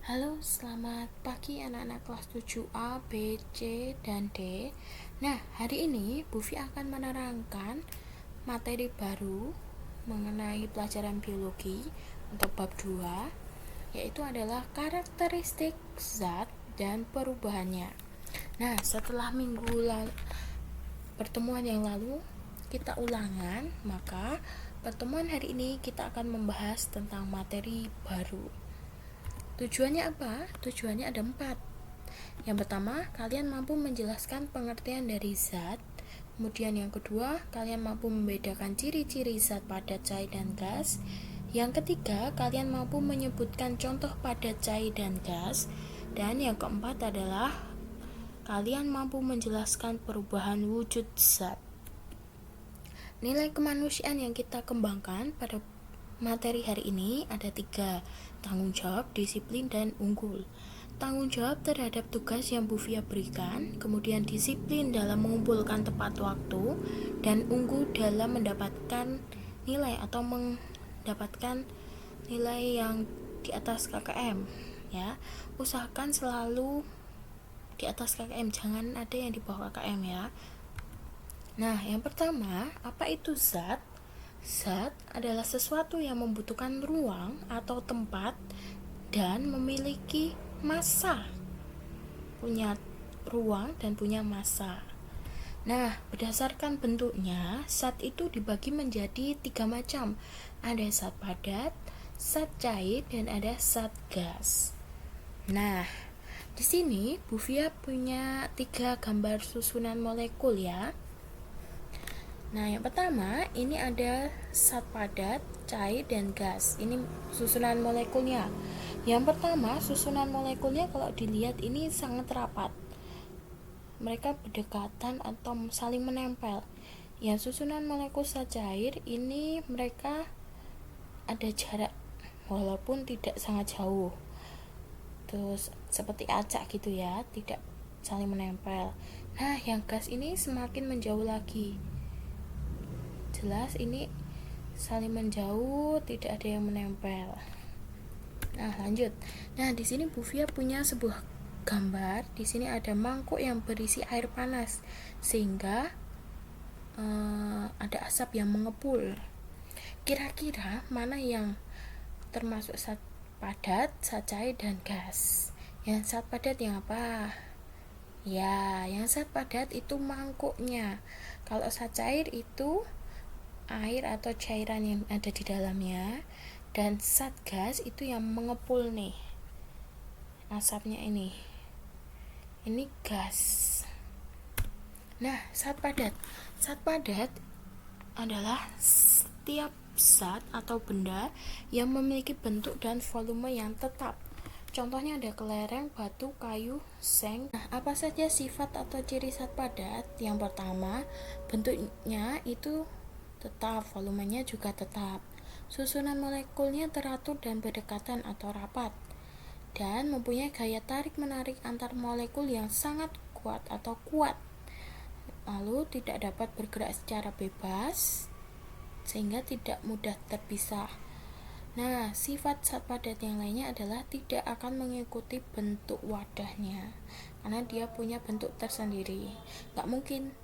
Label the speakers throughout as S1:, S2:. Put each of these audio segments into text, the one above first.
S1: Halo, selamat pagi anak-anak kelas 7A, B, C, dan D. Nah, hari ini Bu Fi akan menerangkan materi baru mengenai pelajaran biologi untuk bab 2, yaitu adalah karakteristik zat dan perubahannya. Nah, setelah pertemuan yang lalu kita ulangan, maka pertemuan hari ini kita akan membahas tentang materi baru. Tujuannya apa? Tujuannya ada 4. Yang pertama, kalian mampu menjelaskan pengertian dari zat. Kemudian yang kedua, kalian mampu membedakan ciri-ciri zat padat, cair, dan gas. Yang ketiga, kalian mampu menyebutkan contoh padat, cair, dan gas. Dan yang keempat adalah kalian mampu menjelaskan perubahan wujud zat. Nilai kemanusiaan yang kita kembangkan pada materi hari ini ada 3: tanggung jawab, disiplin, dan unggul. Tanggung jawab terhadap tugas yang Bu Fia berikan, kemudian disiplin dalam mengumpulkan tepat waktu, dan unggul dalam mendapatkan nilai atau mendapatkan nilai yang di atas KKM. Ya, usahakan selalu di atas KKM, jangan ada yang di bawah KKM ya. Nah, yang pertama, apa itu zat? Zat adalah sesuatu yang membutuhkan ruang atau tempat dan memiliki massa. Punya ruang dan punya massa. Nah, berdasarkan bentuknya, zat itu dibagi menjadi 3 macam. Ada zat padat, zat cair, dan ada zat gas. Nah, di sini Bu Fia punya 3 gambar susunan molekul ya. Nah, yang pertama ini ada zat padat, cair, dan gas. Ini susunan molekulnya. Yang pertama, susunan molekulnya kalau dilihat ini sangat rapat. Mereka berdekatan atau saling menempel. Yang susunan molekul zat cair ini mereka ada jarak walaupun tidak sangat jauh. Terus seperti acak gitu ya, tidak saling menempel. Nah, yang gas ini semakin menjauh lagi. Jelas ini saling menjauh, tidak ada yang menempel. Nah, lanjut. Nah, di sini Bu Fia punya sebuah gambar. Di sini ada mangkuk yang berisi air panas, sehingga ada asap yang mengepul. Kira-kira mana yang termasuk zat padat, zat cair, dan gas? Yang zat padat yang apa? Ya, yang zat padat itu mangkuknya. Kalau zat cair itu air atau cairan yang ada di dalamnya, dan zat gas itu yang mengepul nih asapnya ini gas. Nah, zat padat adalah setiap zat atau benda yang memiliki bentuk dan volume yang tetap. Contohnya ada kelereng, batu, kayu, seng. Nah, apa saja sifat atau ciri zat padat? Yang pertama, bentuknya itu tetap, volumenya juga tetap. Susunan molekulnya teratur dan berdekatan atau rapat, dan mempunyai gaya tarik-menarik antar molekul yang sangat kuat atau kuat. Lalu tidak dapat bergerak secara bebas sehingga tidak mudah terpisah. Nah, sifat zat padat yang lainnya adalah tidak akan mengikuti bentuk wadahnya karena dia punya bentuk tersendiri. Gak mungkin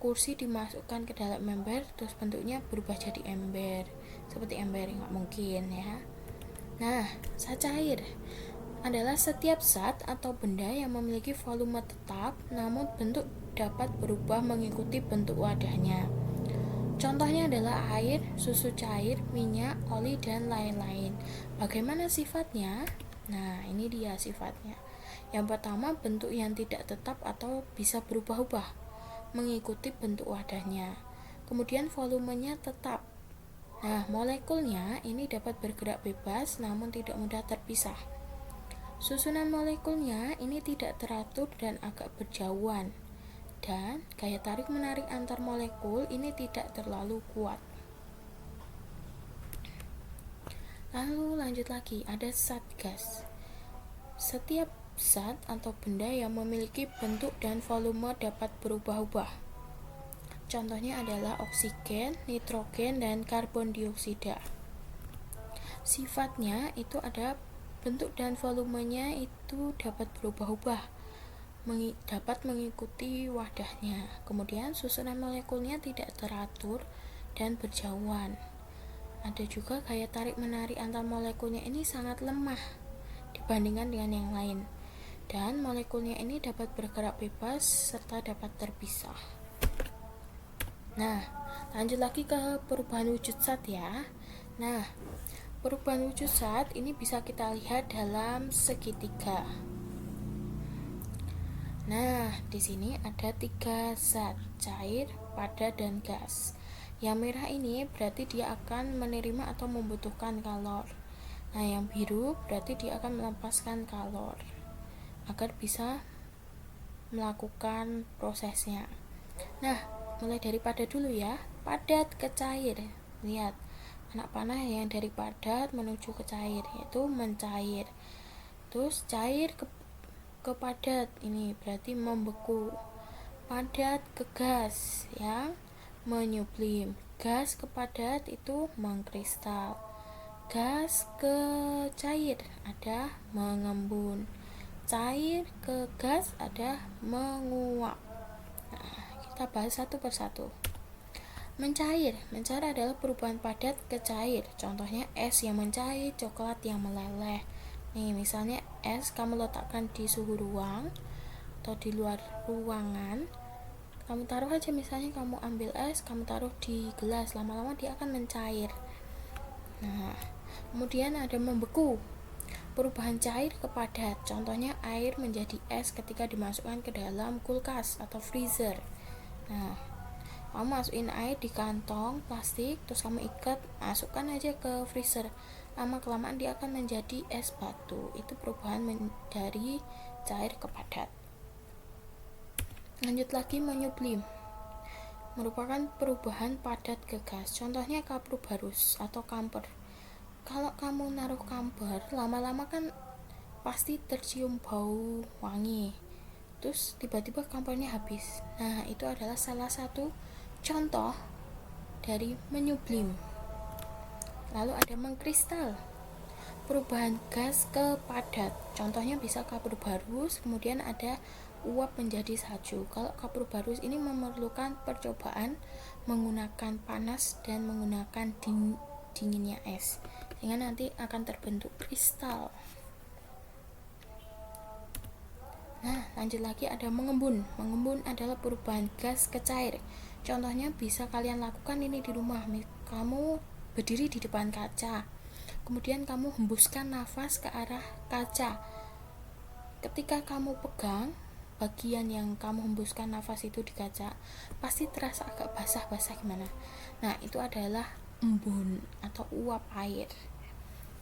S1: kursi dimasukkan ke dalam ember terus bentuknya berubah jadi ember, seperti ember, nggak mungkin ya. Nah, zat cair adalah setiap zat atau benda yang memiliki volume tetap namun bentuk dapat berubah mengikuti bentuk wadahnya. Contohnya adalah air, susu cair, minyak, oli, dan lain-lain. Bagaimana sifatnya? Nah, ini dia sifatnya. Yang pertama, bentuk yang tidak tetap atau bisa berubah-ubah mengikuti bentuk wadahnya. Kemudian volumenya tetap. Nah, molekulnya ini dapat bergerak bebas namun tidak mudah terpisah. Susunan molekulnya ini tidak teratur dan agak berjauhan. Dan gaya tarik menarik antar molekul ini tidak terlalu kuat. Lalu lanjut lagi, ada zat gas. Setiap zat atau benda yang memiliki bentuk dan volume dapat berubah-ubah. Contohnya adalah oksigen, nitrogen, dan karbon dioksida. Sifatnya itu ada bentuk dan volumenya itu dapat berubah-ubah, dapat mengikuti wadahnya. Kemudian susunan molekulnya tidak teratur dan berjauhan. Ada juga gaya tarik-menarik antar molekulnya ini sangat lemah dibandingkan dengan yang lain. Dan molekulnya ini dapat bergerak bebas serta dapat terpisah. Nah, lanjut lagi ke perubahan wujud zat ya. Nah, perubahan wujud zat ini bisa kita lihat dalam segitiga. Nah, di sini ada 3 zat, cair, padat, dan gas. Yang merah ini berarti dia akan menerima atau membutuhkan kalor. Nah, yang biru berarti dia akan melepaskan kalor agar bisa melakukan prosesnya. Nah, mulai dari padat dulu ya. Padat ke cair. Lihat, anak panah yang dari padat menuju ke cair, yaitu mencair. Terus cair ke padat, ini berarti membeku. Padat ke gas yang menyublim. Gas ke padat itu mengkristal. Gas ke cair ada mengembun. Cair ke gas ada menguap. Nah, kita bahas satu persatu. Mencair adalah perubahan padat ke cair. Contohnya es yang mencair, coklat yang meleleh. Nih, misalnya es kamu letakkan di suhu ruang atau di luar ruangan. Kamu taruh aja, misalnya kamu ambil es, kamu taruh di gelas, lama-lama dia akan mencair. Nah, kemudian ada membeku. Perubahan cair ke padat. Contohnya air menjadi es ketika dimasukkan ke dalam kulkas atau freezer. Nah, kamu masukin air di kantong plastik, terus kamu ikat, masukkan aja ke freezer. Lama kelamaan dia akan menjadi es batu. Itu perubahan dari cair ke padat. Lanjut lagi, menyublim merupakan perubahan padat ke gas. Contohnya kapur barus atau kamper. Kalau kamu naruh kamper, lama-lama kan pasti tercium bau wangi, terus tiba-tiba kampernya habis. Nah, itu adalah salah satu contoh dari menyublim. Lalu ada mengkristal, perubahan gas ke padat. Contohnya bisa kapur barus, kemudian ada uap menjadi salju. Kalau kapur barus ini memerlukan percobaan menggunakan panas dan menggunakan dinginnya es, sehingga nanti akan terbentuk kristal. Nah, lanjut lagi ada mengembun. Mengembun adalah perubahan gas ke cair. Contohnya bisa kalian lakukan ini di rumah. Kamu berdiri di depan kaca, kemudian kamu hembuskan nafas ke arah kaca. Ketika kamu pegang bagian yang kamu hembuskan nafas itu di kaca, pasti terasa agak basah-basah gimana. Nah, itu adalah embun atau uap air.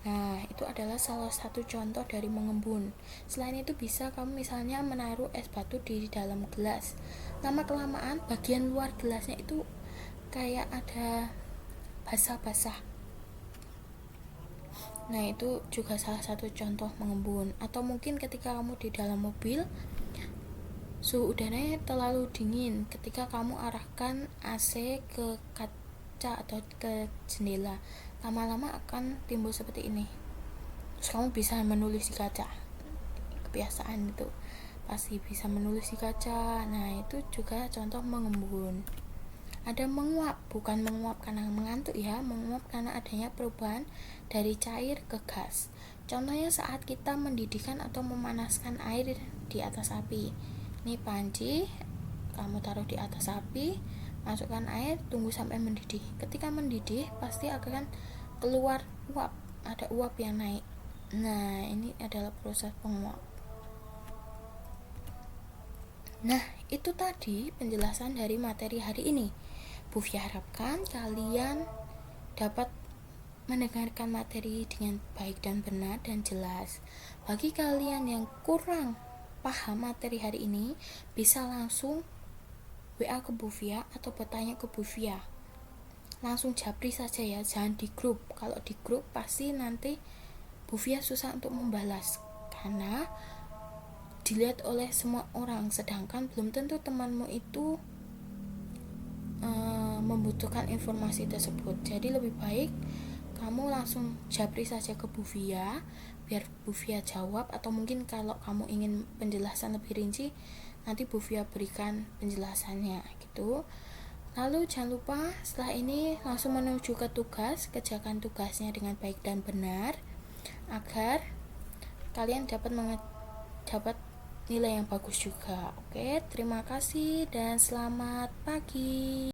S1: Nah, itu adalah salah satu contoh dari mengembun. Selain itu bisa kamu misalnya menaruh es batu di dalam gelas. Lama kelamaan bagian luar gelasnya itu kayak ada basah-basah. Nah, itu juga salah satu contoh mengembun. Atau mungkin ketika kamu di dalam mobil, suhu udaranya terlalu dingin, ketika kamu arahkan AC ke kaca atau ke jendela, lama-lama akan timbul seperti ini. Terus kamu bisa menulis di kaca. Kebiasaan itu pasti bisa menulis di kaca. Nah, itu juga contoh mengembun. Ada menguap, bukan menguap karena mengantuk ya, menguap karena adanya perubahan dari cair ke gas. Contohnya saat kita mendidihkan atau memanaskan air di atas api. Ini panci, kamu taruh di atas api, masukkan air, tunggu sampai mendidih. Ketika mendidih pasti akan keluar uap, ada uap yang naik. Nah, ini adalah proses penguap. Nah, itu tadi penjelasan dari materi hari ini. Bufi harapkan kalian dapat mendengarkan materi dengan baik dan benar dan jelas. Bagi kalian yang kurang paham materi hari ini, bisa langsung WA ke Bufia atau bertanya ke Bufia. Langsung japri saja ya, jangan di grup. Kalau di grup pasti nanti Bufia susah untuk membalas karena dilihat oleh semua orang, sedangkan belum tentu temanmu itu membutuhkan informasi tersebut. Jadi lebih baik kamu langsung japri saja ke Bu Via biar Bu Via jawab, atau mungkin kalau kamu ingin penjelasan lebih rinci nanti Bu Via berikan penjelasannya gitu. Lalu jangan lupa setelah ini langsung menuju ke tugas, kerjakan tugasnya dengan baik dan benar agar kalian dapat nilai yang bagus juga. Oke, terima kasih dan selamat pagi.